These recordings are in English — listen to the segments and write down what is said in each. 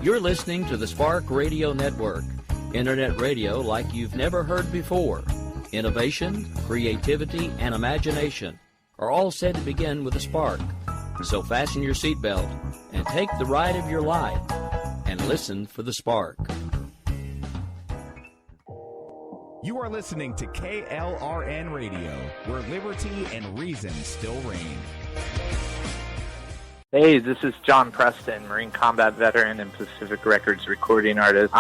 You're listening to the Spark Radio Network, Internet radio like you've never heard before. Innovation, creativity, and imagination are all said to begin with a spark. So fasten your seatbelt and take the ride of your life and listen for the spark. You are listening to KLRN Radio, where liberty and reason still reign. Hey, this is John Preston, Marine Combat Veteran and Pacific Records recording artist.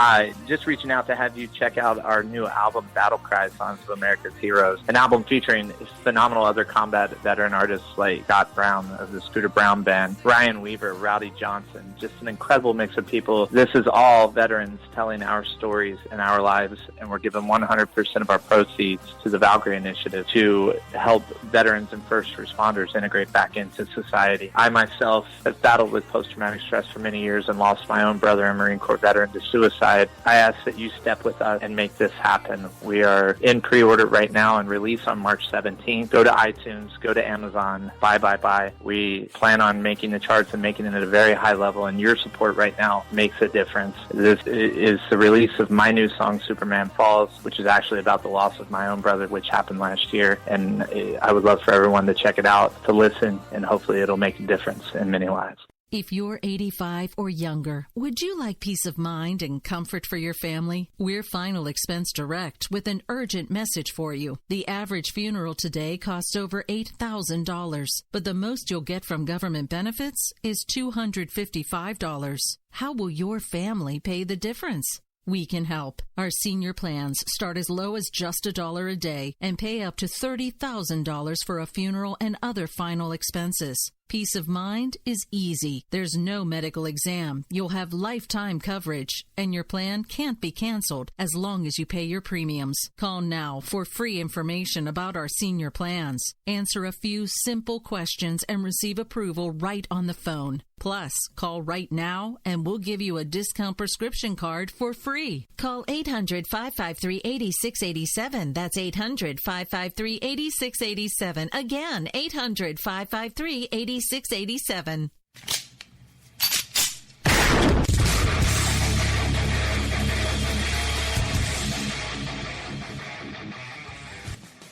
Just reaching out to have you check out our new album, Battle Cry, Songs of America's Heroes, an album featuring phenomenal other combat veteran artists like Scott Brown of the Scooter Brown Band, Ryan Weaver, Rowdy Johnson, just an incredible mix of people. This is all veterans telling our stories and our lives, and we're giving 100% of our proceeds to the Valkyrie Initiative to help veterans and first responders integrate back into society. I myself have battled with post-traumatic stress for many years and lost my own brother, a Marine Corps veteran, to suicide. I ask that you step with us and make this happen. We are in pre-order right now and release on March 17th. Go to iTunes, go to Amazon, buy. We plan on making the charts and making it at a very high level, and your support right now makes a difference. This is the release of my new song, Superman Falls, which is actually about the loss of my own brother, which happened last year, and I would love for everyone to check it out, to listen, and hopefully it'll make a difference in many lives. If you're 85 or younger, would you like peace of mind and comfort for your family? We're Final Expense Direct with an urgent message for you. The average funeral today costs over $8,000, but the most you'll get from government benefits is $255. How will your family pay the difference? We can help. Our senior plans start as low as just $1 a day and pay up to $30,000 for a funeral and other final expenses. Peace of mind is easy. There's no medical exam. You'll have lifetime coverage, and your plan can't be canceled as long as you pay your premiums. Call now for free information about our senior plans. Answer a few simple questions and receive approval right on the phone. Plus, call right now and we'll give you a discount prescription card for free. Call 800-553-8687. That's 800-553-8687. Again, 800-553-8687.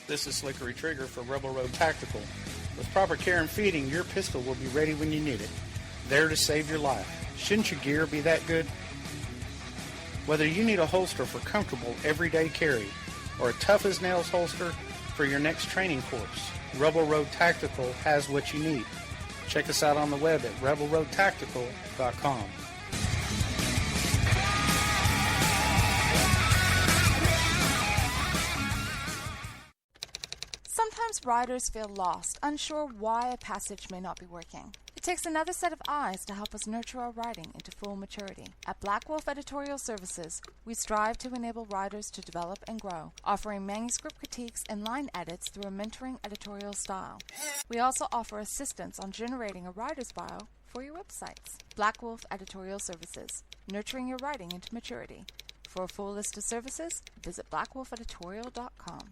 This is Slickery Trigger for Rebel Road Tactical. With proper care and feeding, your pistol will be ready when you need it. There to save your life. Shouldn't your gear be that good? Whether you need a holster for comfortable everyday carry or a tough-as-nails holster for your next training course, Rebel Road Tactical has what you need. Check us out on the web at rebelroadtactical.com. Sometimes riders feel lost, unsure why a passage may not be working. It takes another set of eyes to help us nurture our writing into full maturity. At Black Wolf Editorial Services, we strive to enable writers to develop and grow, offering manuscript critiques and line edits through a mentoring editorial style. We also offer assistance on generating a writer's bio for your websites. Black Wolf Editorial Services, nurturing your writing into maturity. For a full list of services, visit blackwolfeditorial.com.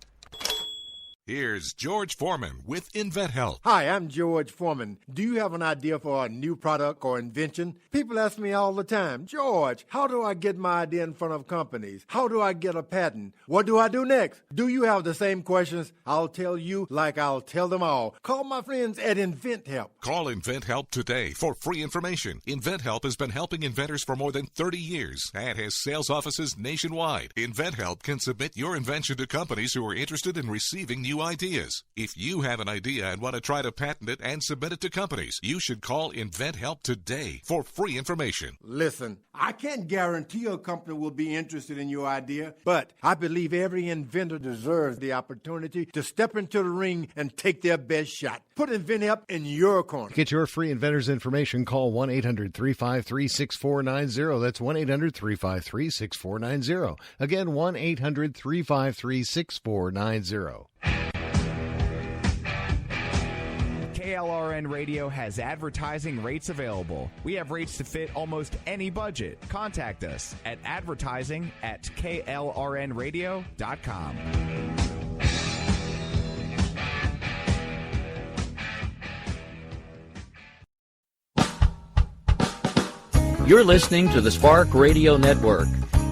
Here's George Foreman with InventHelp. Hi, I'm George Foreman. Do you have an idea for a new product or invention? People ask me all the time, George, how do I get my idea in front of companies? How do I get a patent? What do I do next? Do you have the same questions? I'll tell you like I'll tell them all. Call my friends at InventHelp. Call InventHelp today for free information. InventHelp has been helping inventors for more than 30 years and has sales offices nationwide. InventHelp can submit your invention to companies who are interested in receiving new ideas. If you have an idea and want to try to patent it and submit it to companies, you should call InventHelp today for free information. Listen, I can't guarantee a company will be interested in your idea, but I believe every inventor deserves the opportunity to step into the ring and take their best shot. Put InventHelp in your corner. To get your free inventor's information, call 1-800-353-6490. That's 1-800-353-6490. Again, 1-800-353-6490. KLRN Radio has advertising rates available. We have rates to fit almost any budget. Contact us at advertising@klrnradio.com. You're listening to the Spark Radio Network,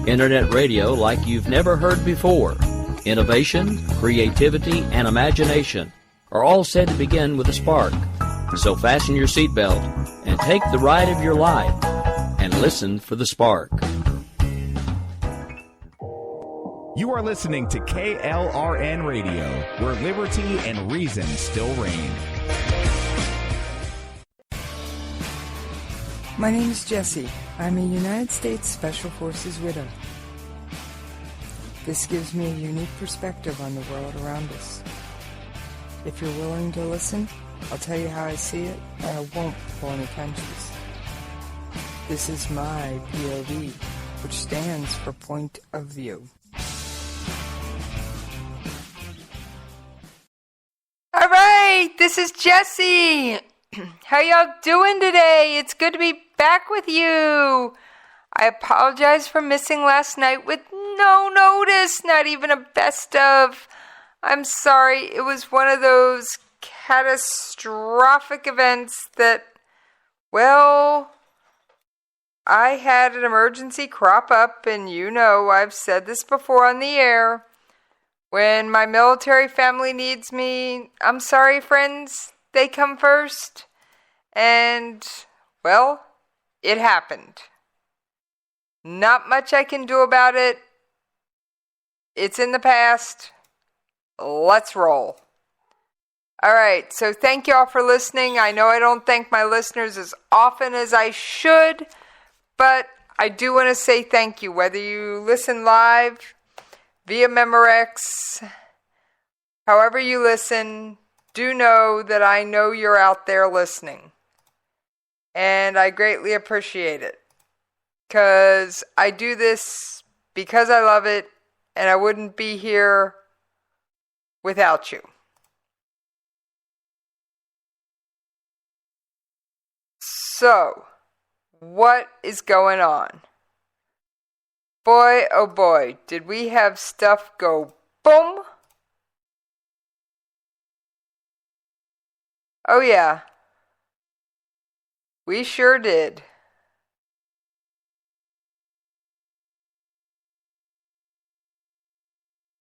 Internet radio like you've never heard before. Innovation, creativity, and imagination are all said to begin with a spark. So fasten your seatbelt and take the ride of your life and listen for the spark. You are listening to KLRN Radio, where liberty and reason still reign. My name is Jessie. I'm a United States Special Forces widow. This gives me a unique perspective on the world around us. If you're willing to listen, I'll tell you how I see it, and I won't pull any punches. This is my POV, which stands for Point of View. All right, this is Jessie. How y'all doing today? It's good to be back with you. I apologize for missing last night with no notice, not even a best of. I'm sorry, it was one of those catastrophic events that, well, I had an emergency crop up, and you know I've said this before on the air. When my military family needs me, I'm sorry, friends, they come first. And, well, it happened. Not much I can do about it. It's in the past. Let's roll. All right, so thank you all for listening. I know I don't thank my listeners as often as I should, but I do want to say thank you, whether you listen live, via Memorex, however you listen, do know that I know you're out there listening. And I greatly appreciate it. Because I do this because I love it, and I wouldn't be here without you. So, what is going on? Boy, oh boy, did we have stuff go boom? Oh yeah, we sure did.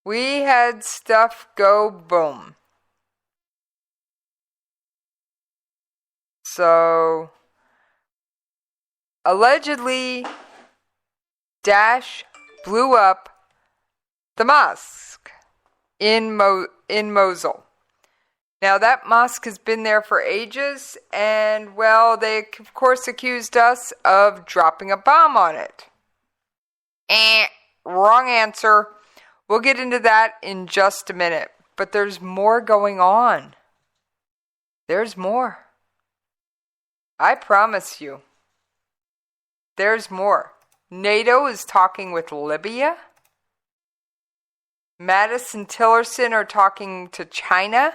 We had stuff go boom. So, allegedly, Daesh blew up the mosque in Mosul. Now, that mosque has been there for ages, and, well, they, of course, accused us of dropping a bomb on it. Wrong answer. We'll get into that in just a minute. But there's more going on. There's more. I promise you. There's more. NATO is talking with Libya. Mattis and Tillerson are talking to China.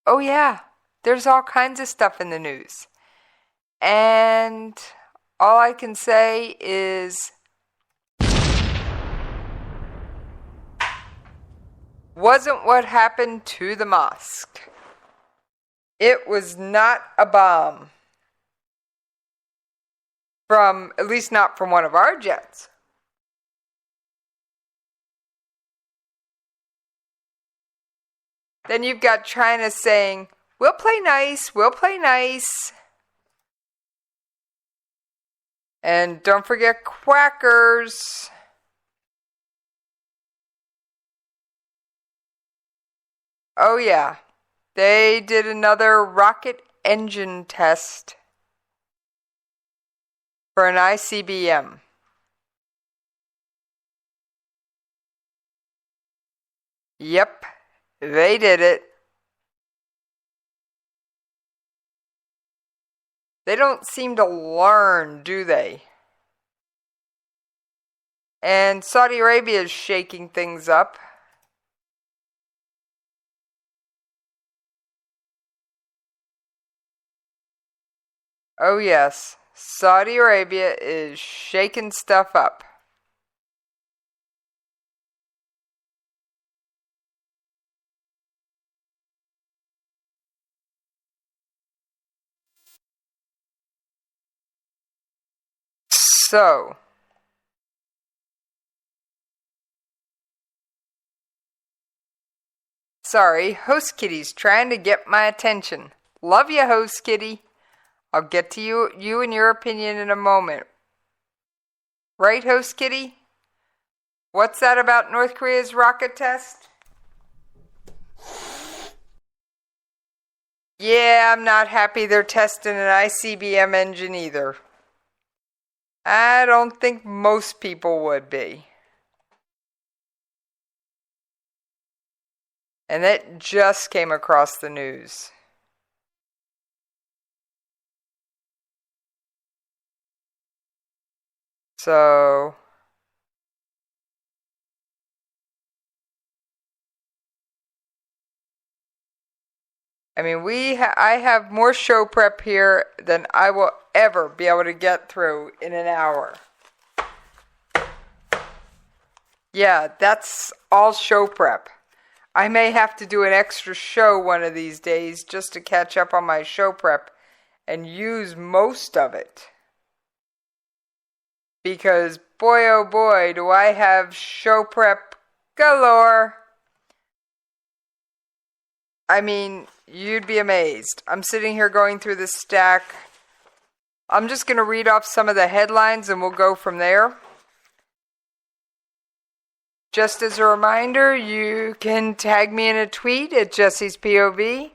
Oh yeah, there's all kinds of stuff in the news. And all I can say is, wasn't what happened to the mosque. It was not a bomb. At least not from one of our jets. Then you've got China saying, we'll play nice, we'll play nice. And don't forget quackers. Oh yeah, they did another rocket engine test for an ICBM. Yep, they did it. They don't seem to learn, do they? And Saudi Arabia is shaking things up. Oh yes, Saudi Arabia is shaking stuff up. So, sorry, Host Kitty's trying to get my attention. Love you, Host Kitty. I'll get to you and your opinion in a moment. Right, Host Kitty? What's that about North Korea's rocket test? Yeah, I'm not happy they're testing an ICBM engine either. I don't think most people would be. And it just came across the news. So, I mean, I have more show prep here than I will ever be able to get through in an hour. Yeah, that's all show prep. I may have to do an extra show one of these days just to catch up on my show prep and use most of it. Because boy oh boy, do I have show prep galore. I mean, you'd be amazed. I'm sitting here going through this stack. I'm just going to read off some of the headlines and we'll go from there. Just as a reminder, you can tag me in a tweet at Jesse's POV.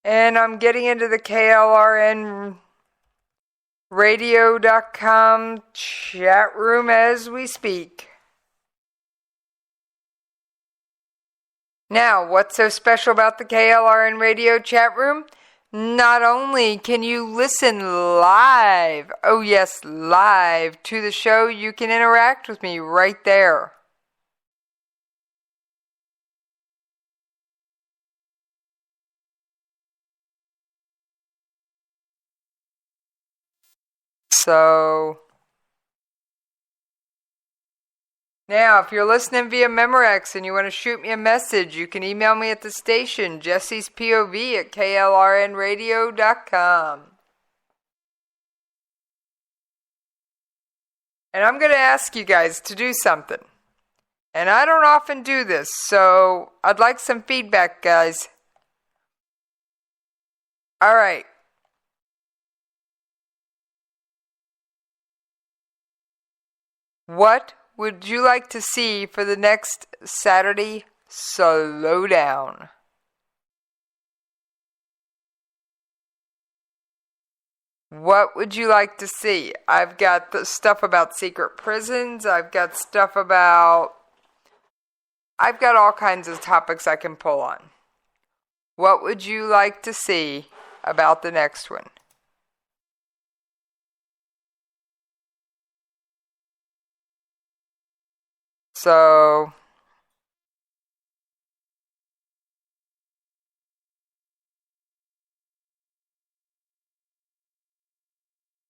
And I'm getting into the KLRNRadio.com chat room as we speak. Now, what's so special about the KLRN Radio chat room? Not only can you listen live, oh yes, live to the show, you can interact with me right there. So, now, if you're listening via Memorex and you want to shoot me a message, you can email me at the station, Jesse's POV at KLRNradio.com. And I'm going to ask you guys to do something. And I don't often do this, so I'd like some feedback, guys. All right. What would you like to see for the next Saturday Slowdown? What would you like to see? I've got the stuff about secret prisons. I've got all kinds of topics I can pull on. What would you like to see about the next one? So,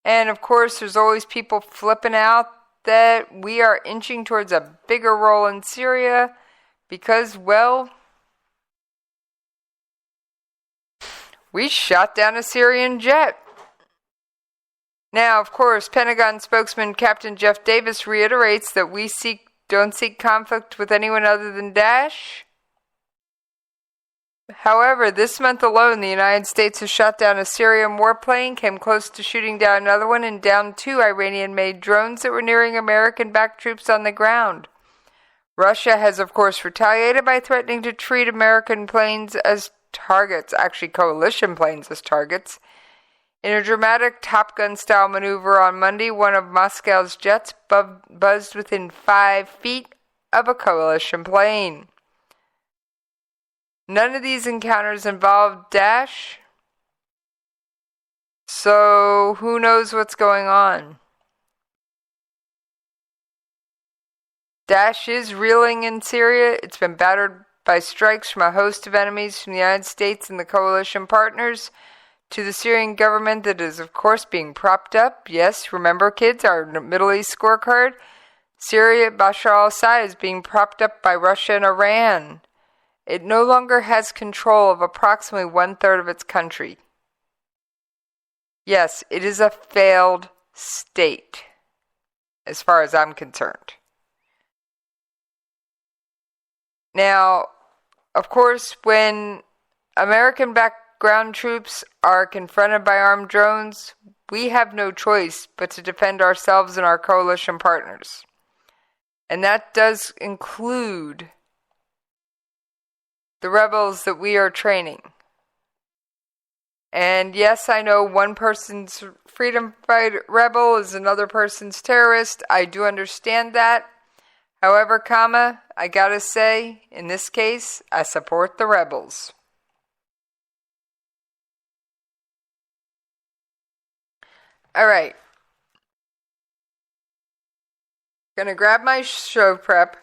and of course, there's always people flipping out that we are inching towards a bigger role in Syria because, well, we shot down a Syrian jet. Now, of course, Pentagon spokesman Captain Jeff Davis reiterates that we don't seek conflict with anyone other than Daesh. However, this month alone, the United States has shot down a Syrian warplane, came close to shooting down another one, and downed 2 Iranian-made drones that were nearing American-backed troops on the ground. Russia has, of course, retaliated by threatening to treat American planes as targets, actually coalition planes as targets. In a dramatic Top Gun-style maneuver on Monday, one of Moscow's jets buzzed within 5 feet of a coalition plane. None of these encounters involved Daesh, so who knows what's going on. Daesh is reeling in Syria. It's been battered by strikes from a host of enemies from the United States and the coalition partners to the Syrian government that is, of course, being propped up. Yes, remember, kids, our Middle East scorecard. Syria, Bashar al-Assad is being propped up by Russia and Iran. It no longer has control of approximately 1/3 of its country. Yes, it is a failed state. as far as I'm concerned. Now, of course, when American background troops are confronted by armed drones, we have no choice but to defend ourselves and our coalition partners. And that does include the rebels that we are training. And yes, I know one person's freedom fighter rebel is another person's terrorist. I do understand that. However, I gotta say, in this case, I support the rebels. Alright. Gonna grab my show prep.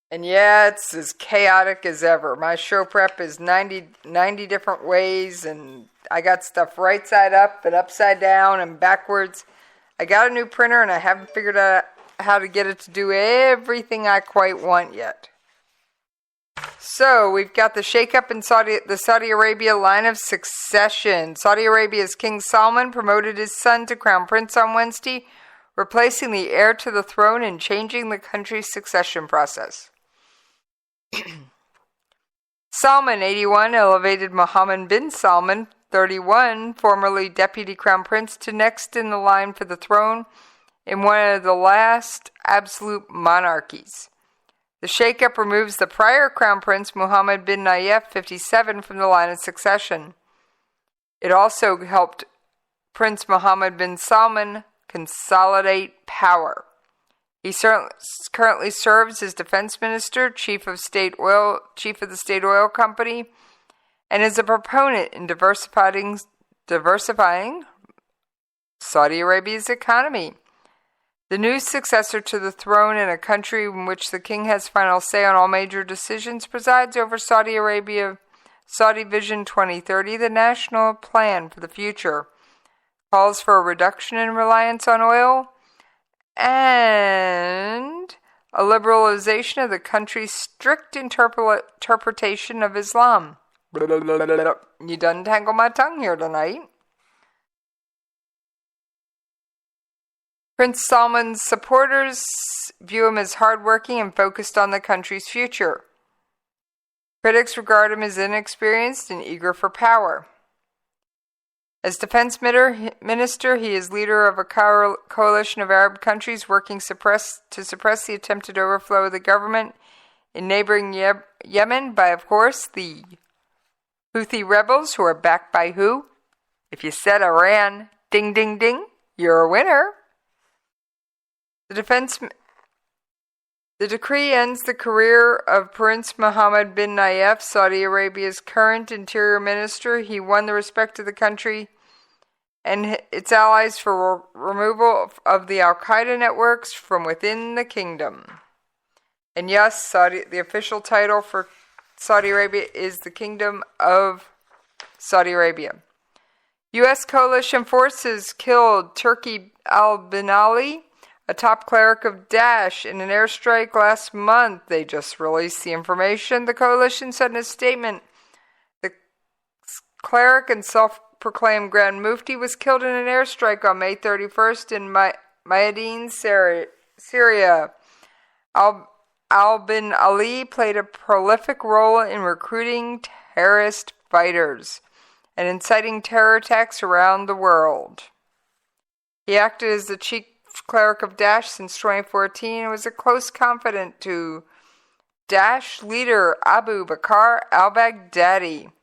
And yeah, it's as chaotic as ever. My show prep is 90 different ways, and I got stuff right side up and upside down and backwards. I got a new printer, and I haven't figured out how to get it to do everything I quite want yet. So, we've got the shakeup in the Saudi Arabia line of succession. Saudi Arabia's King Salman promoted his son to Crown Prince on Wednesday, replacing the heir to the throne and changing the country's succession process. Salman, 81, elevated Mohammed bin Salman, 31, formerly Deputy Crown Prince, to next in the line for the throne in one of the last absolute monarchies. The shakeup removes the prior Crown Prince, Mohammed bin Nayef, 57, from the line of succession. It also helped Prince Mohammed bin Salman consolidate power. He currently serves as Defense Minister, Chief of the State Oil Company, and is a proponent in diversifying Saudi Arabia's economy. The new successor to the throne in a country in which the king has final say on all major decisions presides over Saudi Arabia. Saudi Vision 2030, the national plan for the future, calls for a reduction in reliance on oil and a liberalization of the country's strict interpretation of Islam. You done tangle my tongue here tonight. Prince Salman's supporters view him as hardworking and focused on the country's future. Critics regard him as inexperienced and eager for power. As defense minister, he is leader of a coalition of Arab countries working to suppress the attempted overthrow of the government in neighboring Yemen by, of course, the Houthi rebels, who are backed by who? If you said Iran, ding, ding, ding, you're a winner. The decree ends the career of Prince Mohammed bin Nayef, Saudi Arabia's current interior minister. He won the respect of the country and its allies for removal of the Al-Qaeda networks from within the kingdom. And yes, the official title for Saudi Arabia is the Kingdom of Saudi Arabia. U.S. coalition forces killed Turki al-Bin Ali, a top cleric of Daesh, in an airstrike last month. They just released the information. The coalition said in a statement, the cleric and self-proclaimed Grand Mufti was killed in an airstrike on May 31st in Mayadeen, Syria. Al-Bin Ali played a prolific role in recruiting terrorist fighters and inciting terror attacks around the world. He acted as the chief cleric of Daesh since 2014 and was a close confidant to Daesh leader Abu Bakr al-Baghdadi.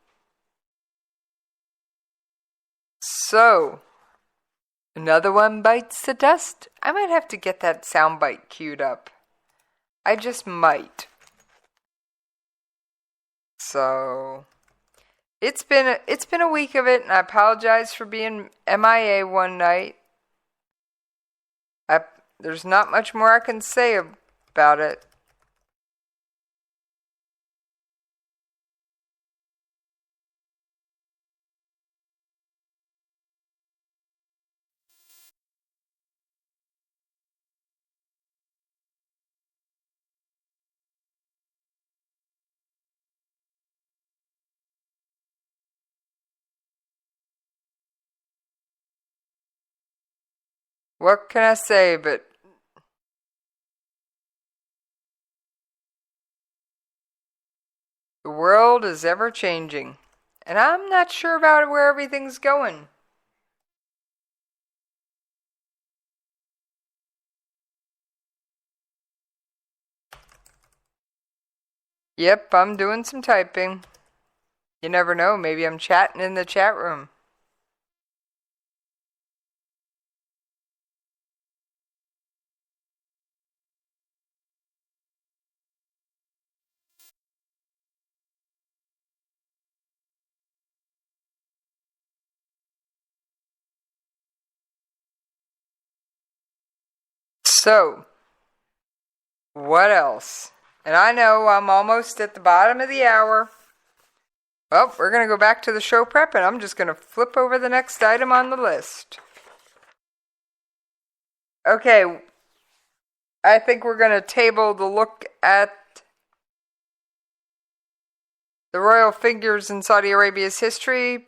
So, another one bites the dust. I might have to get that soundbite queued up. I just might. So, it's been a week of it, and I apologize for being MIA one night. There's not much more I can say about it. What can I say, but the world is ever changing. And I'm not sure about where everything's going. Yep, I'm doing some typing. You never know, maybe I'm chatting in the chat room. So, what else? And I know I'm almost at the bottom of the hour. Well, we're going to go back to the show prep, and I'm just going to flip over the next item on the list. Okay, I think we're going to table the look at the royal figures in Saudi Arabia's history.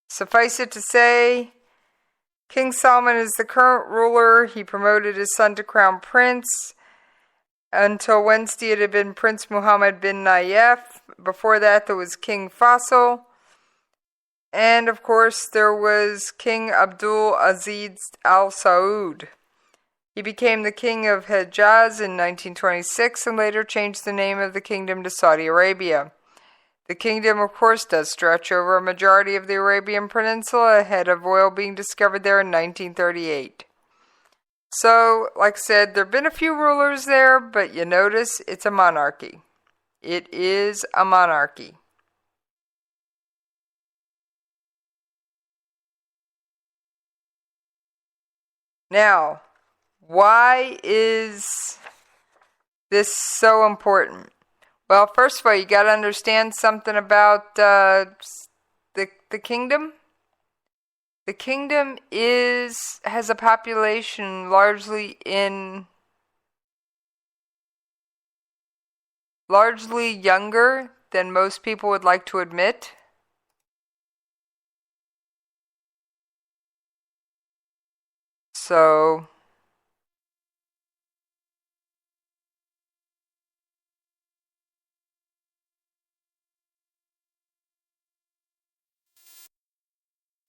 Suffice it to say, King Salman is the current ruler. He promoted his son to crown prince. Until Wednesday, it had been Prince Mohammed bin Nayef. Before that, there was King Faisal. And, of course, there was King Abdul Aziz Al Saud. He became the king of Hejaz in 1926 and later changed the name of the kingdom to Saudi Arabia. The kingdom, of course, does stretch over a majority of the Arabian Peninsula ahead of oil being discovered there in 1938. So, like I said, there have been a few rulers there, but you notice it's a monarchy. It is a monarchy. Now, why is this so important? Well, first of all, you got to understand something about the kingdom. The kingdom has a population largely younger than most people would like to admit. So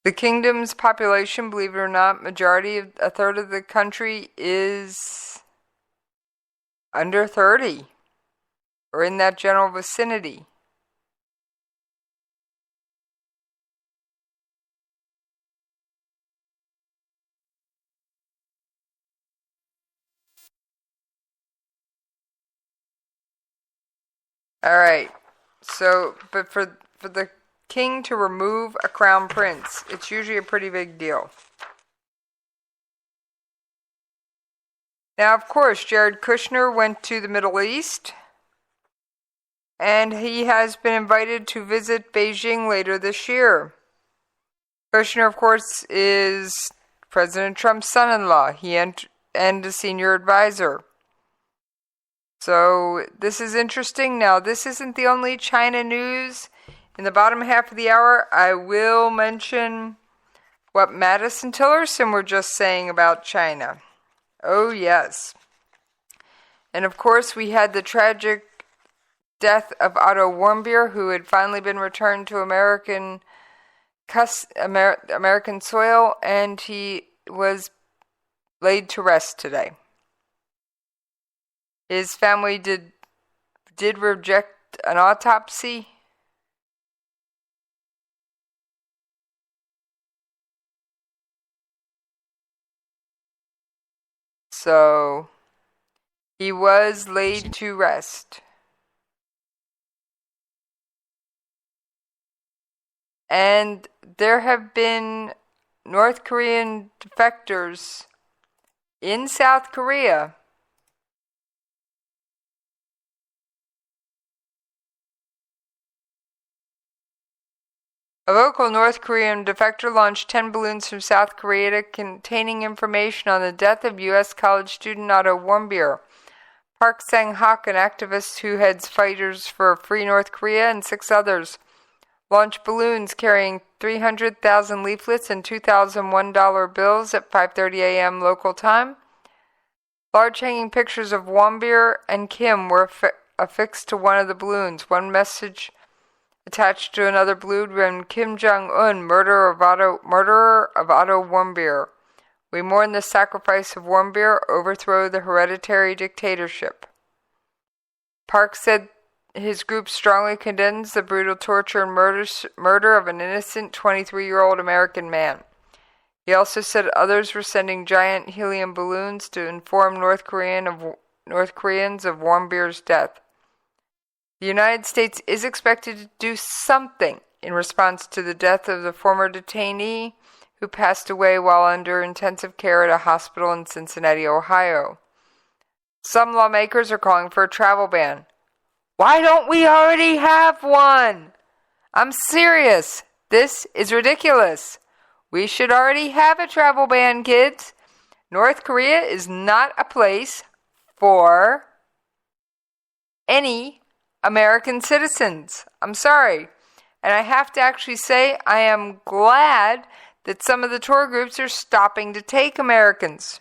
the kingdom's population, believe it or not, a third of the country is under 30 or in that general vicinity. All right. So, but for the king to remove a crown prince, it's usually a pretty big deal. Now, of course, Jared Kushner went to the Middle East, and he has been invited to visit Beijing later this year. Kushner, of course, is President Trump's son-in-law. And a senior advisor. So this is interesting. Now, this isn't the only China news. In the bottom half of the hour, I will mention what Madison Tillerson were just saying about China. Oh, yes. And of course, we had the tragic death of Otto Warmbier, who had finally been returned to American soil, and he was laid to rest today. His family did reject an autopsy. So he was laid to rest. And there have been North Korean defectors in South Korea A local North Korean defector launched 10 balloons from South Korea containing information on the death of U.S. college student Otto Warmbier. Park Sang-hak, an activist who heads Fighters for Free North Korea, and 6 others launched balloons carrying 300,000 leaflets and $2,001 bills at 5:30 a.m. local time. Large hanging pictures of Wombeer and Kim were affixed to one of the balloons. One message attached to another balloon read, "Kim Jong-un, murderer of Otto Warmbier. We mourn the sacrifice of Warmbier, overthrow the hereditary dictatorship." Park said his group strongly condemns the brutal torture and murder of an innocent 23-year-old American man. He also said others were sending giant helium balloons to inform North Koreans of Warmbier's death. The United States is expected to do something in response to the death of the former detainee who passed away while under intensive care at a hospital in Cincinnati, Ohio. Some lawmakers are calling for a travel ban. Why don't we already have one? I'm serious. This is ridiculous. We should already have a travel ban, kids. North Korea is not a place for any American citizens. I'm sorry. And I have to actually say I am glad that some of the tour groups are stopping to take Americans.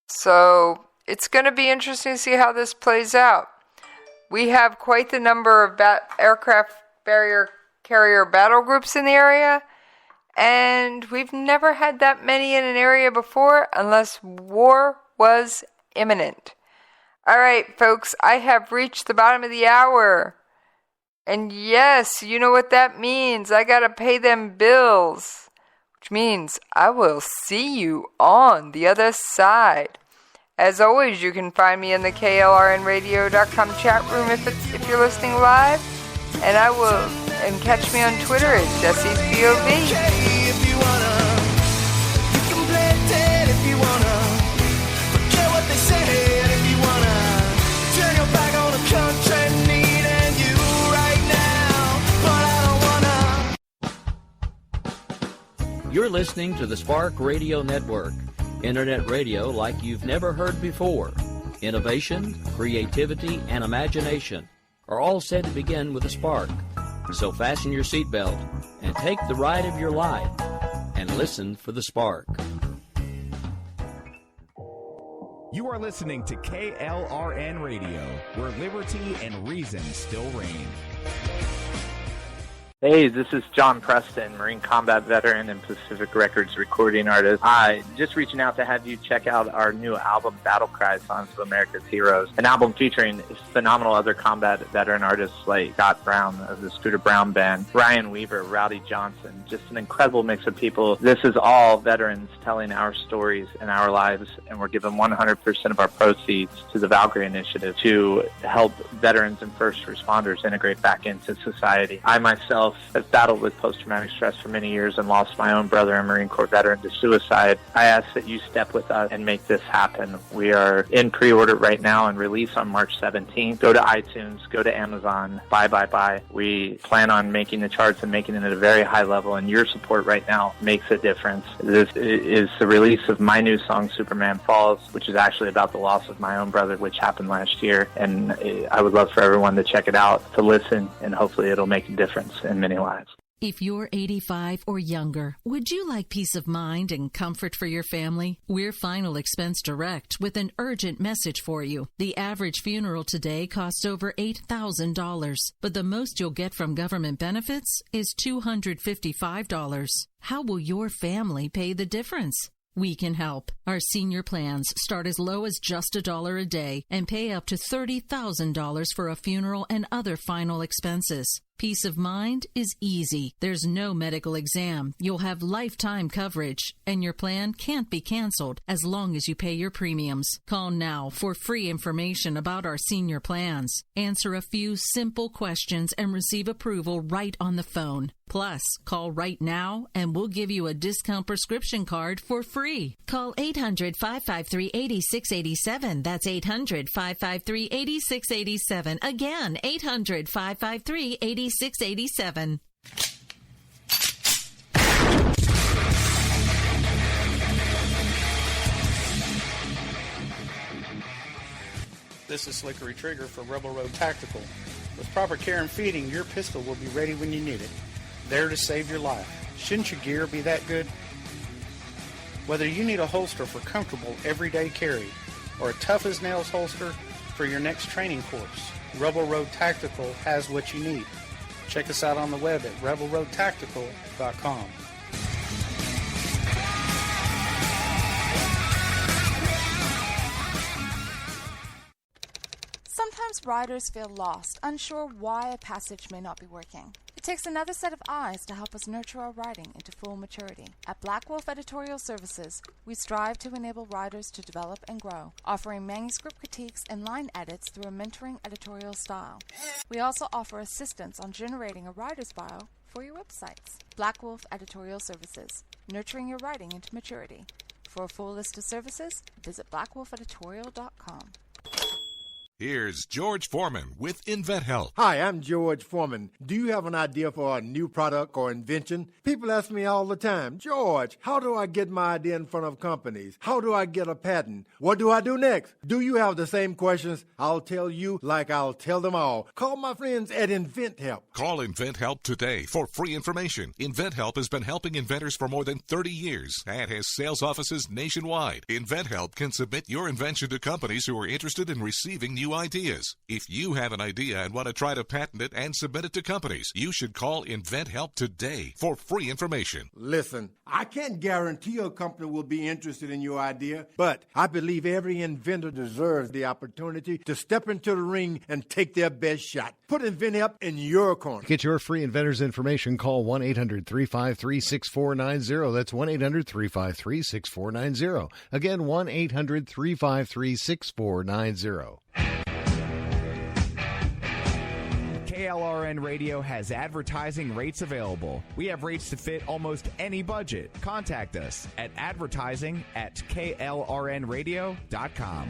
So it's going to be interesting to see how this plays out. We have quite the number of aircraft carrier battle groups in the area, and we've never had that many in an area before unless war was imminent. All right, folks, I have reached the bottom of the hour. And yes, you know what that means. I got to pay them bills, which means I will see you on the other side. As always, you can find me in the KLRNRadio.com chat room if you're listening live, and catch me on Twitter at Jesse's POV. You're listening to the Spark Radio Network, internet radio like you've never heard before. Innovation, creativity, and imagination are all said to begin with a spark. So fasten your seatbelt and take the ride of your life and listen for the spark. You are listening to KLRN Radio, where liberty and reason still reign. Hey, this is John Preston, Marine combat veteran and Pacific Records recording artist. Just reaching out to have you check out our new album, Battle Cry, Songs of America's Heroes, an album featuring phenomenal other combat veteran artists like Scott Brown of the Scooter Brown Band, Ryan Weaver, Rowdy Johnson, just an incredible mix of people. This is all veterans telling our stories and our lives, and we're giving 100% of our proceeds to the Valkyrie Initiative to help veterans and first responders integrate back into society. I myself have battled with post-traumatic stress for many years and lost my own brother, a Marine Corps veteran, to suicide. I ask that you step with us and make this happen. We are in pre-order right now and release on March 17th. Go to iTunes, go to Amazon, buy. We plan on making the charts and making it at a very high level, and your support right now makes a difference. This is the release of my new song, Superman Falls, which is actually about the loss of my own brother, which happened last year, and I would love for everyone to check it out, to listen, and hopefully it'll make a difference in many lives. If you're 85 or younger, would you like peace of mind and comfort for your family? We're Final Expense Direct with an urgent message for you. The average funeral today costs over $8,000, but the most you'll get from government benefits is $255. How will your family pay the difference? We can help. Our senior plans start as low as just $1 a day and pay up to $30,000 for a funeral and other final expenses. Peace of mind is easy. There's no medical exam. You'll have lifetime coverage, and your plan can't be canceled as long as you pay your premiums. Call now for free information about our senior plans. Answer a few simple questions and receive approval right on the phone. Plus, call right now and we'll give you a discount prescription card for free. Call 800-553-8687. That's 800-553-8687. Again, 800-553-8687. 687. This is Slickery Trigger for Rebel Road Tactical. With proper care and feeding, your pistol will be ready when you need it, there to save your life. Shouldn't your gear be that good? Whether you need a holster for comfortable everyday carry or a tough-as-nails holster for your next training course, Rebel Road Tactical has what you need. Check us out on the web at rebelroadtactical.com. Sometimes riders feel lost, unsure why a passage may not be working. It takes another set of eyes to help us nurture our writing into full maturity. At Black Wolf Editorial Services, we strive to enable writers to develop and grow, offering manuscript critiques and line edits through a mentoring editorial style. We also offer assistance on generating a writer's bio for your websites. Black Wolf Editorial Services, nurturing your writing into maturity. For a full list of services, visit blackwolfeditorial.com. Here's George Foreman with InventHelp. Hi, I'm George Foreman. Do you have an idea for a new product or invention? People ask me all the time, George, how do I get my idea in front of companies? How do I get a patent? What do I do next? Do you have the same questions? I'll tell you like I'll tell them all. Call my friends at InventHelp. Call InventHelp today for free information. InventHelp has been helping inventors for more than 30 years and has sales offices nationwide. InventHelp can submit your invention to companies who are interested in receiving new ideas. If you have an idea and want to try to patent it and submit it to companies, you should call InventHelp today for free information. Listen, I can't guarantee a company will be interested in your idea, but I believe every inventor deserves the opportunity to step into the ring and take their best shot. Put InventHelp in your corner. Get your free inventor's information. Call 1-800-353-6490. That's 1-800-353-6490. Again, 1-800-353-6490. KLRN Radio has advertising rates available. We have rates to fit almost any budget. Contact us at advertising@klrnradio.com.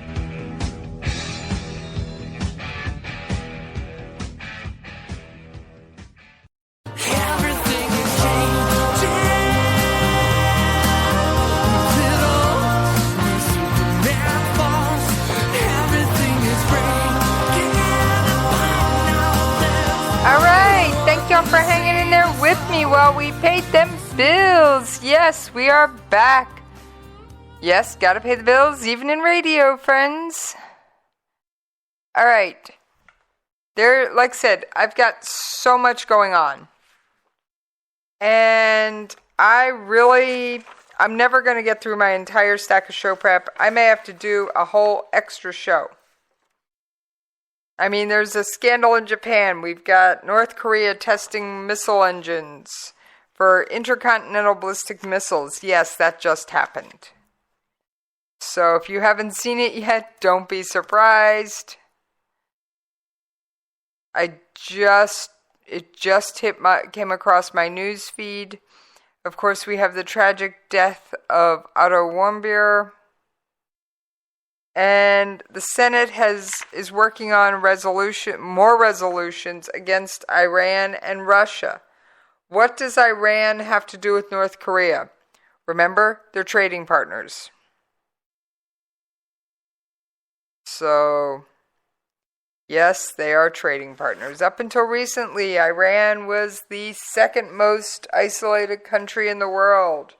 Y'all for hanging in there with me while we paid them bills. Yes, we are back. Yes, gotta pay the bills, even in radio, friends. All right. Like I said, I've got so much going on. And I'm never going to get through my entire stack of show prep. I may have to do a whole extra show. I mean, there's a scandal in Japan. We've got North Korea testing missile engines for intercontinental ballistic missiles. Yes, that just happened. So if you haven't seen it yet, don't be surprised. It just came across my news feed. Of course, we have the tragic death of Otto Warmbier. And the Senate is working on more resolutions against Iran and Russia. What does Iran have to do with North Korea? Remember, they're trading partners. So, yes, they are trading partners. Up until recently, Iran was the second most isolated country in the world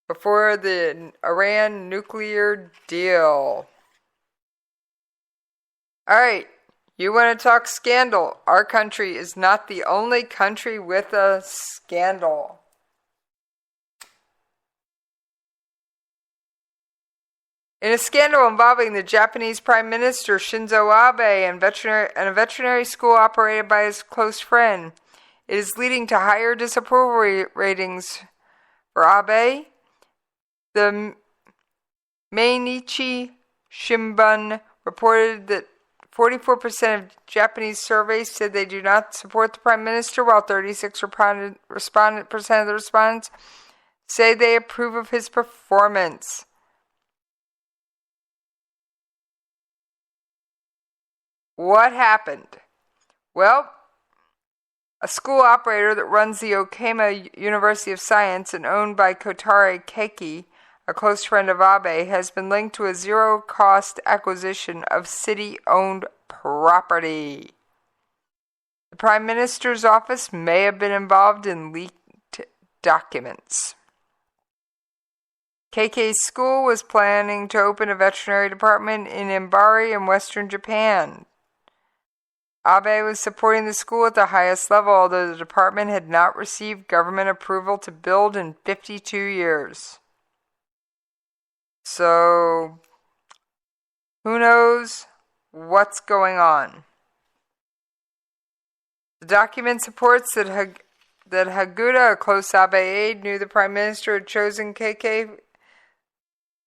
before the Iran nuclear deal. All right, you want to talk scandal? Our country is not the only country with a scandal. In a scandal involving the Japanese Prime Minister Shinzo Abe and a veterinary school operated by his close friend, it is leading to higher disapproval ratings for Abe. The Mainichi Shimbun reported that 44% of Japanese surveys said they do not support the Prime Minister, while 36% of the respondents say they approve of his performance. What happened? Well, a school operator that runs the Okayama University of Science and owned by Kotare Keiki, a close friend of Abe, has been linked to a zero-cost acquisition of city-owned property. The Prime Minister's office may have been involved in leaked documents. KK's school was planning to open a veterinary department in Imbari in western Japan. Abe was supporting the school at the highest level, although the department had not received government approval to build in 52 years. So, who knows what's going on? The document supports that Haguda, a close Abe aide, knew the Prime Minister had chosen KK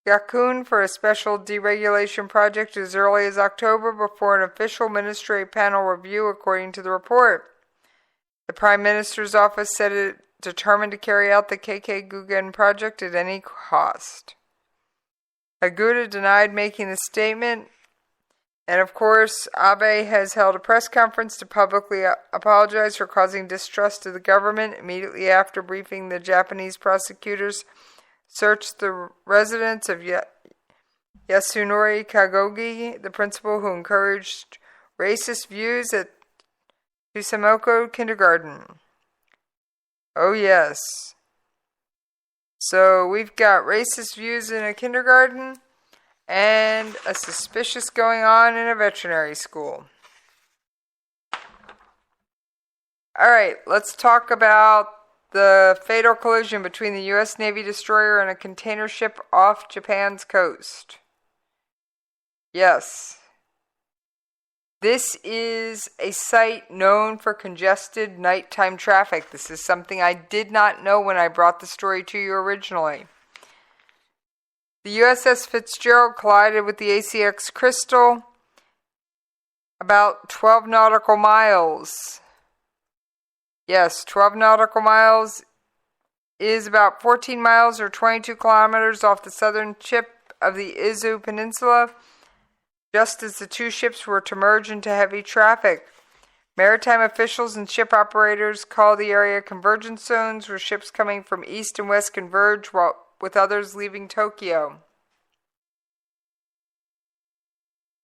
Gakun for a special deregulation project as early as October before an official ministry panel review, according to the report. The Prime Minister's office said it determined to carry out the KK Gugen project at any cost. Haguda denied making the statement, and of course, Abe has held a press conference to publicly apologize for causing distrust of the government immediately after briefing the Japanese prosecutors searched the residence of Yasunori Kagogi, the principal who encouraged racist views at Tusamoko Kindergarten. Oh yes. So we've got racist views in a kindergarten and a suspicious going on in a veterinary school. Alright, let's talk about the fatal collision between the U.S. Navy destroyer and a container ship off Japan's coast. Yes. This is a site known for congested nighttime traffic. This is something I did not know when I brought the story to you originally. The USS Fitzgerald collided with the ACX Crystal about 12 nautical miles. Yes, 12 nautical miles is about 14 miles or 22 kilometers off the southern tip of the Izu Peninsula, just as the two ships were to merge into heavy traffic. Maritime officials and ship operators call the area convergence zones, where ships coming from east and west converge with others leaving Tokyo.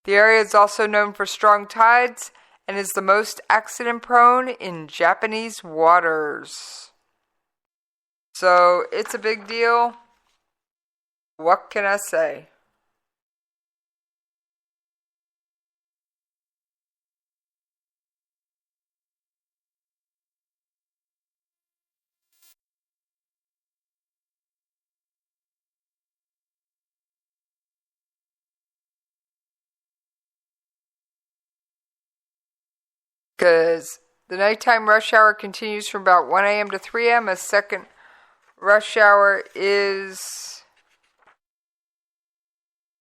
The area is also known for strong tides and is the most accident-prone in Japanese waters. So, it's a big deal. What can I say? Because the nighttime rush hour continues from about 1 a.m. to 3 a.m. A second rush hour is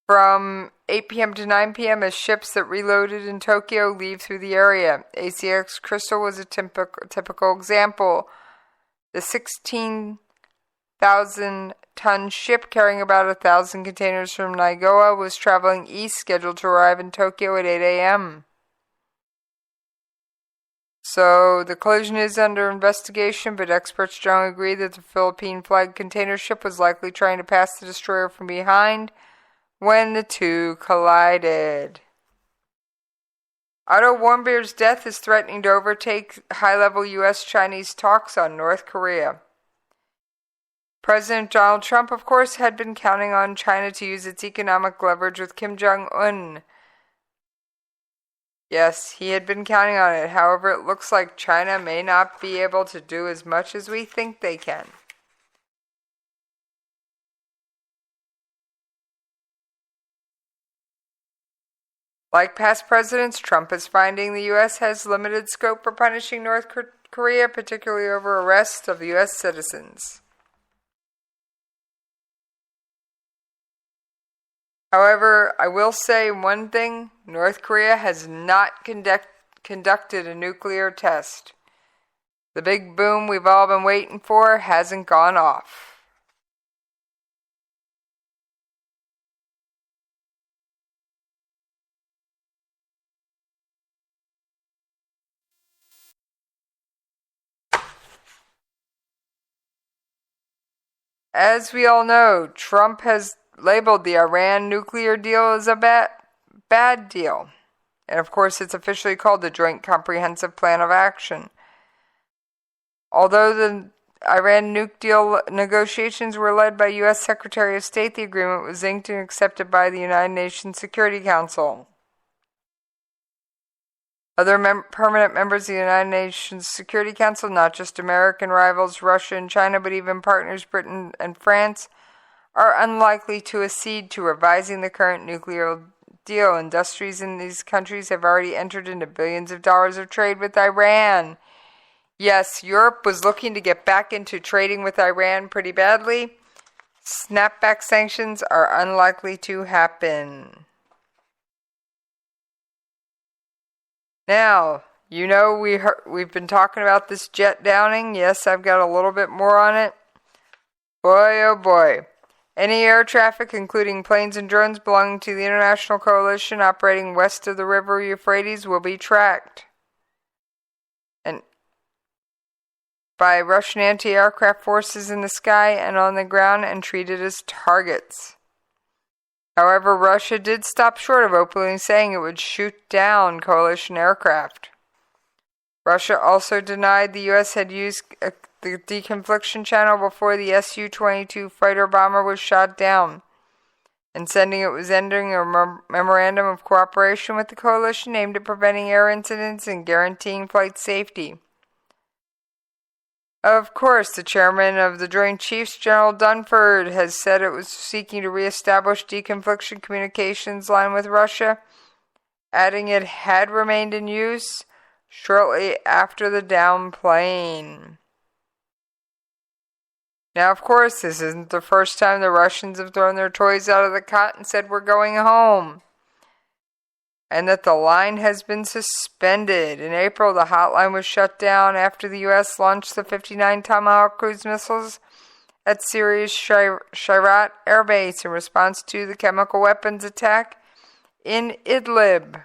from 8 p.m. to 9 p.m. as ships that reloaded in Tokyo leave through the area. ACX Crystal was a typical example. The 16,000-ton ship carrying about 1,000 containers from Naigawa was traveling east, scheduled to arrive in Tokyo at 8 a.m. So, the collision is under investigation, but experts strongly agree that the Philippine-flagged container ship was likely trying to pass the destroyer from behind when the two collided. Otto Warmbier's death is threatening to overtake high-level U.S.-Chinese talks on North Korea. President Donald Trump, of course, had been counting on China to use its economic leverage with Kim Jong-un. Yes, he had been counting on it. However, it looks like China may not be able to do as much as we think they can. Like past presidents, Trump is finding the U.S. has limited scope for punishing North Korea, particularly over arrests of U.S. citizens. However, I will say one thing, North Korea has not conducted a nuclear test. The big boom we've all been waiting for hasn't gone off. As we all know, Trump has labeled the Iran nuclear deal as a bad deal. And of course, it's officially called the Joint Comprehensive Plan of Action. Although the Iran nuke deal negotiations were led by U.S. Secretary of State, the agreement was inked and accepted by the United Nations Security Council. Other permanent members of the United Nations Security Council, not just American rivals Russia and China, but even partners Britain and France, are unlikely to accede to revising the current nuclear deal. Industries in these countries have already entered into billions of dollars of trade with Iran. Yes, Europe was looking to get back into trading with Iran pretty badly. Snapback sanctions are unlikely to happen. Now, you know we've been talking about this jet downing. Yes, I've got a little bit more on it. Boy, oh boy. Any air traffic, including planes and drones belonging to the international coalition operating west of the river Euphrates, will be tracked and by Russian anti-aircraft forces in the sky and on the ground and treated as targets. However, Russia did stop short of openly saying it would shoot down coalition aircraft. Russia also denied the U.S. had used the deconfliction channel before the Su-22 fighter bomber was shot down, and sending it was ending a memorandum of cooperation with the coalition aimed at preventing air incidents and guaranteeing flight safety. Of course, the chairman of the Joint Chiefs, General Dunford, has said it was seeking to reestablish deconfliction communications line with Russia, adding it had remained in use shortly after the downed plane. Now, of course, this isn't the first time the Russians have thrown their toys out of the cot and said we're going home, and that the line has been suspended. In April, the hotline was shut down after the U.S. launched the 59 Tomahawk cruise missiles at Syria's Shirat Air Base in response to the chemical weapons attack in Idlib.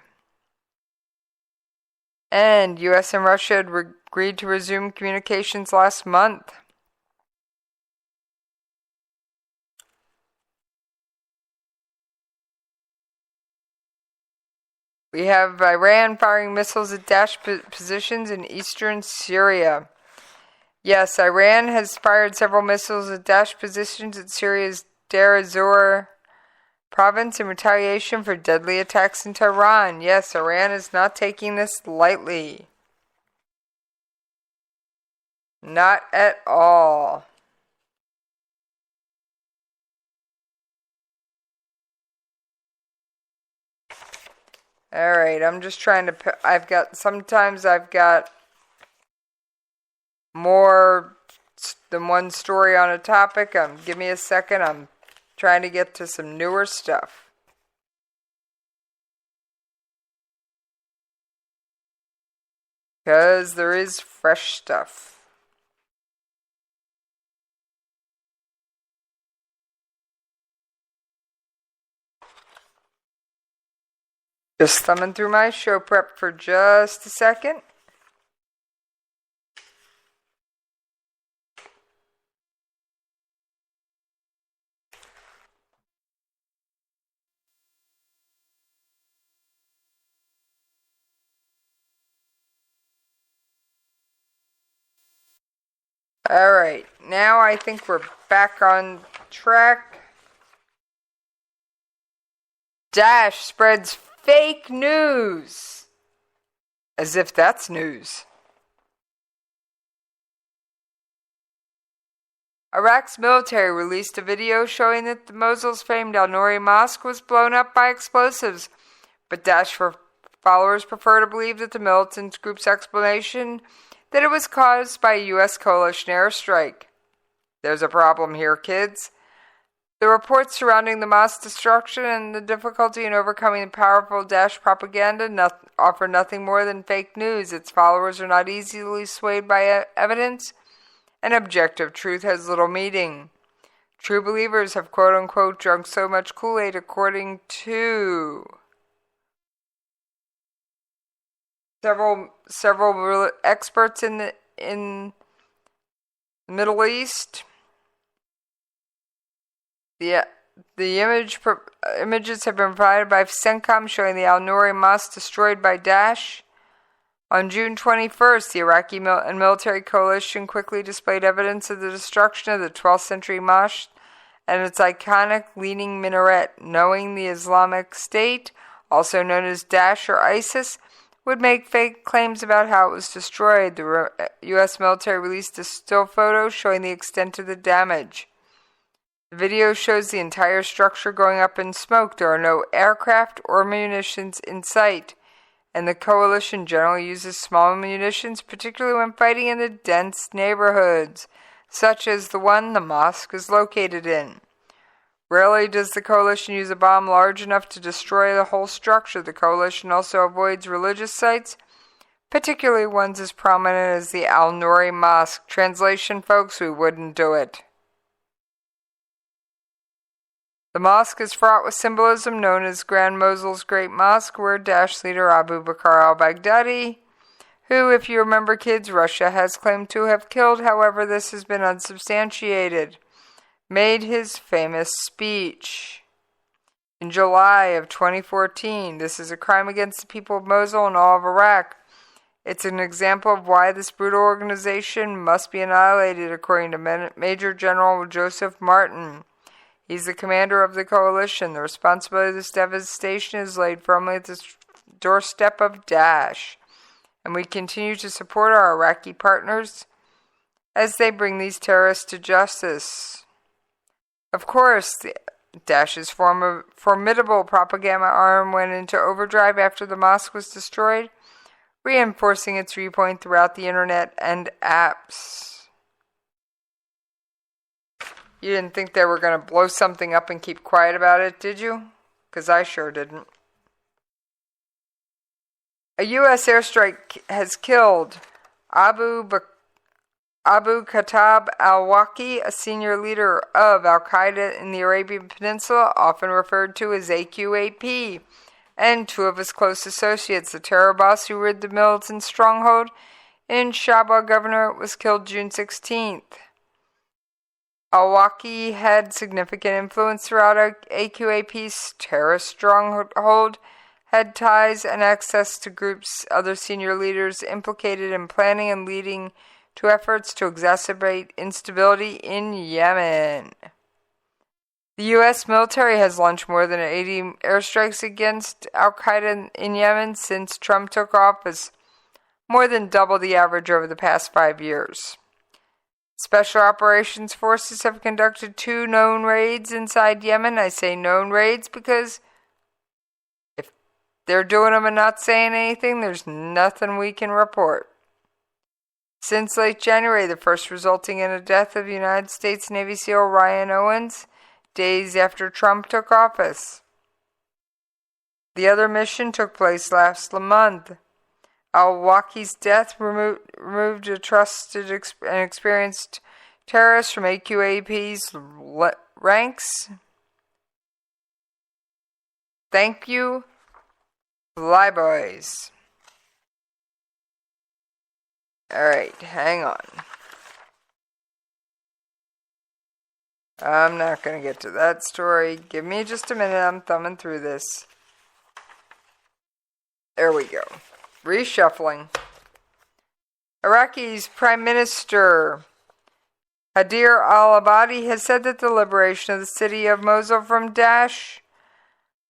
And U.S. and Russia had agreed to resume communications last month. We have Iran firing missiles at Daesh positions in eastern Syria. Yes, Iran has fired several missiles at Daesh positions at Syria's Deir ez-Zor province in retaliation for deadly attacks in Tehran. Yes, Iran is not taking this lightly. Not at all. Alright, I'm just trying to, sometimes I've got more than one story on a topic. Give me a second, I'm trying to get to some newer stuff. Because there is fresh stuff. Just thumbing through my show prep for just a second. Alright, now I think we're back on track. Daesh spreads fake news. As if that's news. Iraq's military released a video showing that the Mosul's famed Al-Nouri Mosque was blown up by explosives, but Daesh followers prefer to believe that the militant group's explanation that it was caused by a U.S. coalition airstrike. There's a problem here, kids. The reports surrounding the mosque destruction and the difficulty in overcoming the powerful Daesh propaganda offer nothing more than fake news. Its followers are not easily swayed by evidence, and objective truth has little meaning. True believers have quote-unquote drunk so much Kool-Aid, according to several experts in the Middle East. images have been provided by CENTCOM showing the Al-Nouri Mosque destroyed by Daesh. On June 21st, the Iraqi and military coalition quickly displayed evidence of the destruction of the 12th century mosque and its iconic leaning minaret, knowing the Islamic State, also known as Daesh or ISIS, would make fake claims about how it was destroyed. The U.S. military released a still photo showing the extent of the damage. The video shows the entire structure going up in smoke. There are no aircraft or munitions in sight, and the coalition generally uses small munitions, particularly when fighting in the dense neighborhoods, such as the one the mosque is located in. Rarely does the coalition use a bomb large enough to destroy the whole structure. The coalition also avoids religious sites, particularly ones as prominent as the Al-Nouri Mosque. Translation, folks, we wouldn't do it. The mosque is fraught with symbolism known as Grand Mosul's Great Mosque, where Daesh leader Abu Bakr al-Baghdadi, who, if you remember kids, Russia has claimed to have killed, however this has been unsubstantiated, made his famous speech. In July of 2014, this is a crime against the people of Mosul and all of Iraq. It's an example of why this brutal organization must be annihilated, according to Major General Joseph Martin. He's the commander of the coalition. The responsibility of this devastation is laid firmly at the doorstep of Daesh, and we continue to support our Iraqi partners as they bring these terrorists to justice. Of course, Daesh's formidable propaganda arm went into overdrive after the mosque was destroyed, reinforcing its viewpoint throughout the internet and apps. You didn't think they were going to blow something up and keep quiet about it, did you? Because I sure didn't. A U.S. airstrike has killed Abu Khattab al-Waqi, a senior leader of al-Qaeda in the Arabian Peninsula, often referred to as AQAP, and two of his close associates. The terror boss who rid the militant stronghold in Shabwa Governorate was killed June 16th. Al-Waqi had significant influence throughout AQAP's terrorist stronghold, had ties and access to groups, other senior leaders implicated in planning and leading to efforts to exacerbate instability in Yemen. The U.S. military has launched more than 80 airstrikes against al-Qaeda in Yemen since Trump took office, more than double the average over the past 5 years. Special Operations Forces have conducted 2 known raids inside Yemen. I say known raids because if they're doing them and not saying anything, there's nothing we can report. Since late January, the first resulting in a death of United States Navy SEAL Ryan Owens, days after Trump took office. The other mission took place last month. Al-Waqi's death removed a trusted and experienced terrorist from AQAP's ranks. Thank you, Fly Boys. Alright, hang on. I'm not going to get to that story. Give me just a minute, I'm thumbing through this. There we go. Reshuffling. Iraqi's Prime Minister Haider al-Abadi has said that the liberation of the city of Mosul from Daesh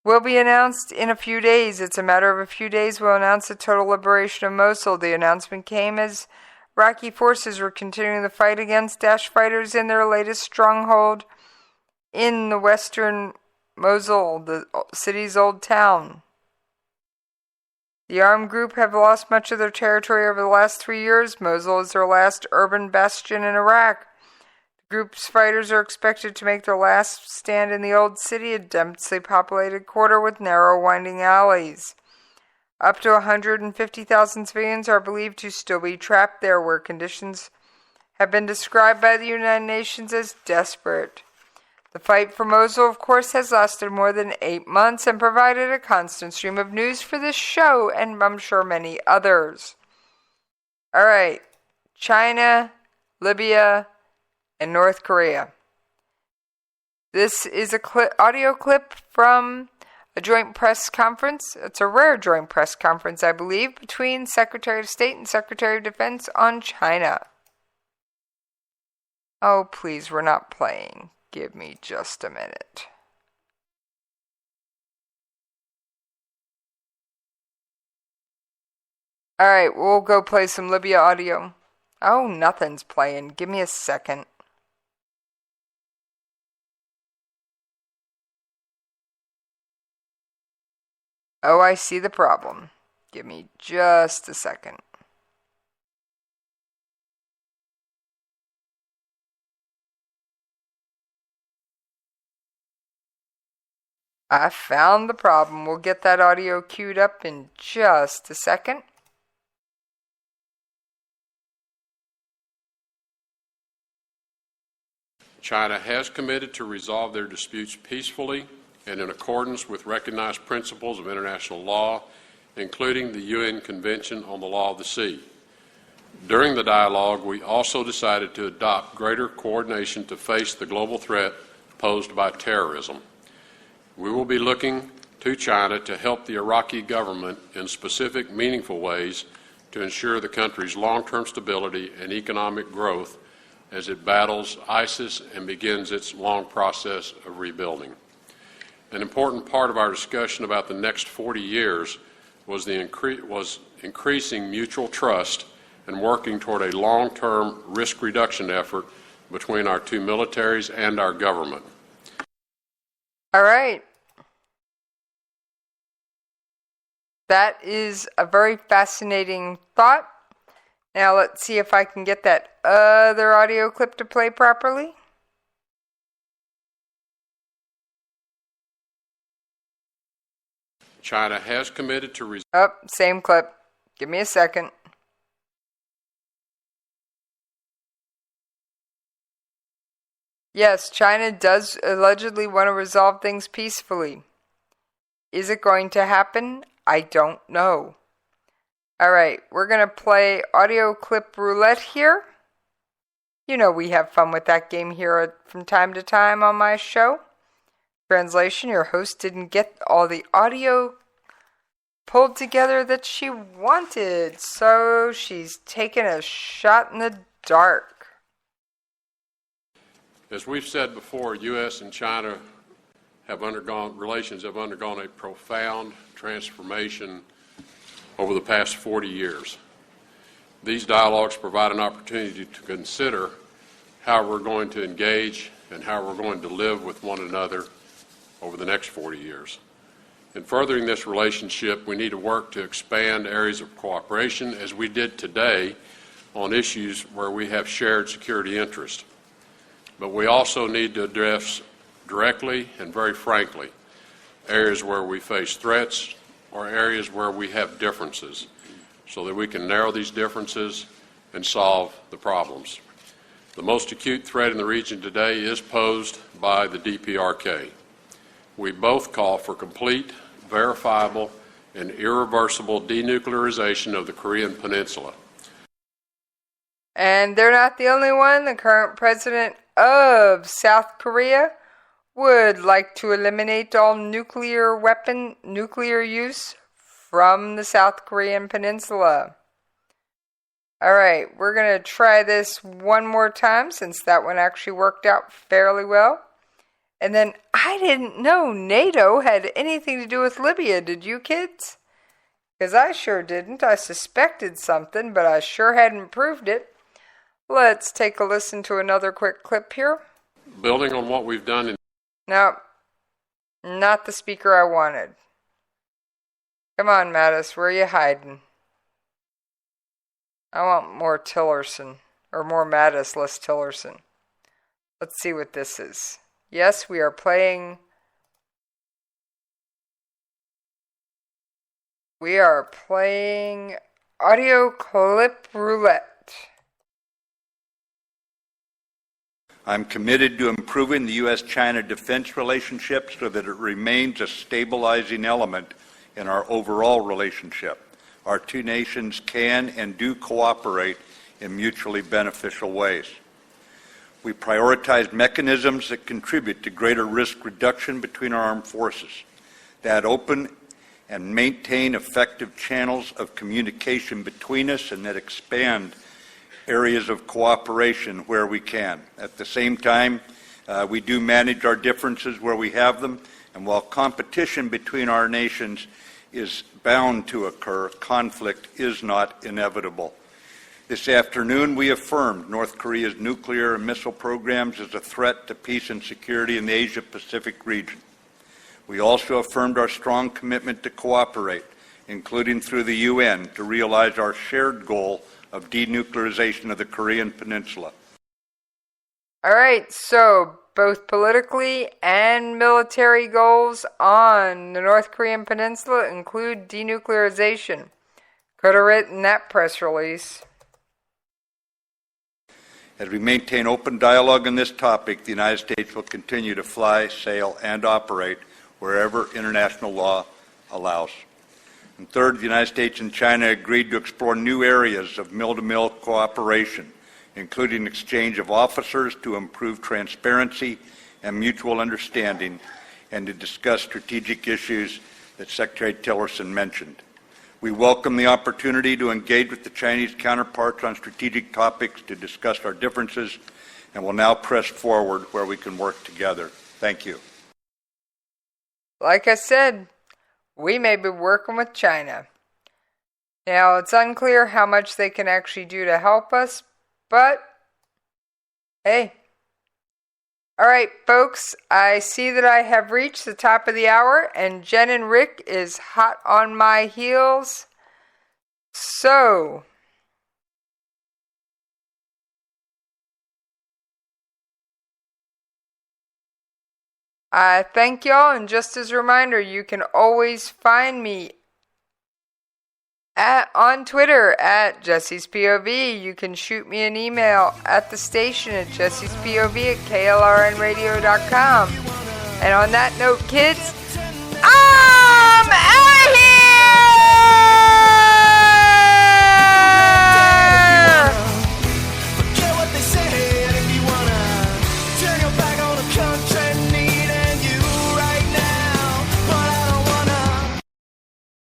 will be announced in a few days. It's a matter of a few days. We'll announce the total liberation of Mosul. The announcement came as Iraqi forces were continuing the fight against Daesh fighters in their latest stronghold in the western Mosul, the city's old town. The armed group have lost much of their territory over the last 3 years. Mosul is their last urban bastion in Iraq. The group's fighters are expected to make their last stand in the old city, a densely populated quarter with narrow, winding alleys. Up to 150,000 civilians are believed to still be trapped there, where conditions have been described by the United Nations as desperate. The fight for Mosul, of course, has lasted more than 8 months and provided a constant stream of news for this show and I'm sure many others. Alright, China, Libya, and North Korea. This is a audio clip from a joint press conference. It's a rare joint press conference, I believe, between Secretary of State and Secretary of Defense on China. Oh, please, we're not playing. Give me just a minute. All right, we'll go play some Libya audio. Oh, nothing's playing. Give me a second. Oh, I see the problem. Give me just a second. I found the problem. We'll get that audio queued up in just a second. China has committed to resolve their disputes peacefully and in accordance with recognized principles of international law, including the UN Convention on the Law of the Sea. During the dialogue, we also decided to adopt greater coordination to face the global threat posed by terrorism. We will be looking to China to help the Iraqi government in specific, meaningful ways to ensure the country's long-term stability and economic growth as it battles ISIS and begins its long process of rebuilding. An important part of our discussion about the next 40 years was increasing mutual trust and working toward a long-term risk reduction effort between our two militaries and our government. All right. That is a very fascinating thought. Now let's see if I can get that other audio clip to play properly. China has committed to... Same clip. Give me a second. Yes, China does allegedly want to resolve things peacefully. Is it going to happen? I don't know. All right, we're going to play audio clip roulette here. You know we have fun with that game here from time to time on my show. Translation, your host didn't get all the audio pulled together that she wanted, so she's taking a shot in the dark. As we've said before, U.S. and China relations have undergone a profound transformation over the past 40 years. These dialogues provide an opportunity to consider how we're going to engage and how we're going to live with one another over the next 40 years. In furthering this relationship, we need to work to expand areas of cooperation, as we did today, on issues where we have shared security interest. But we also need to address directly and very frankly areas where we face threats or areas where we have differences, so that we can narrow these differences and solve the problems. The most acute threat in the region today is posed by the DPRK. We both call for complete, verifiable, and irreversible denuclearization of the Korean Peninsula. And they're not the only one. The current president of South Korea would like to eliminate all nuclear use from the South Korean Peninsula. All right, we're going to try this one more time since that one actually worked out fairly well. And then I didn't know NATO had anything to do with Libya. Did you kids? Because I sure didn't. I suspected something, but I sure hadn't proved it. Let's take a listen to another quick clip here. Building on what we've done in... No, not the speaker I wanted. Come on, Mattis, where are you hiding? I want more Tillerson, or more Mattis, less Tillerson. Let's see what this is. Yes, we are playing... We are playing audio clip roulette. I'm committed to improving the U.S.-China defense relationship so that it remains a stabilizing element in our overall relationship. Our two nations can and do cooperate in mutually beneficial ways. We prioritize mechanisms that contribute to greater risk reduction between our armed forces, that open and maintain effective channels of communication between us, and that expand areas of cooperation where we can. At the same time, we do manage our differences where we have them, and while competition between our nations is bound to occur, conflict is not inevitable. This afternoon, we affirmed North Korea's nuclear and missile programs as a threat to peace and security in the Asia-Pacific region. We also affirmed our strong commitment to cooperate, including through the UN, to realize our shared goal of denuclearization of the Korean Peninsula. All right, so both politically and military goals on the North Korean Peninsula include denuclearization. Could have written that press release. As we maintain open dialogue on this topic, the United States will continue to fly, sail, and operate wherever international law allows. And third, the United States and China agreed to explore new areas of mill-to-mill cooperation, including exchange of officers to improve transparency and mutual understanding, and to discuss strategic issues that Secretary Tillerson mentioned. We welcome the opportunity to engage with the Chinese counterparts on strategic topics to discuss our differences, and will now press forward where we can work together. Thank you. Like I said, we may be working with China. Now, it's unclear how much they can actually do to help us, but hey. All right, folks, I see that I have reached the top of the hour, and Jen and Rick is hot on my heels. So, I thank y'all, and just as a reminder, you can always find me on Twitter at Jesse's POV. You can shoot me an email at the station at jessespov@klrnradio.com. And on that note, kids, I'm out!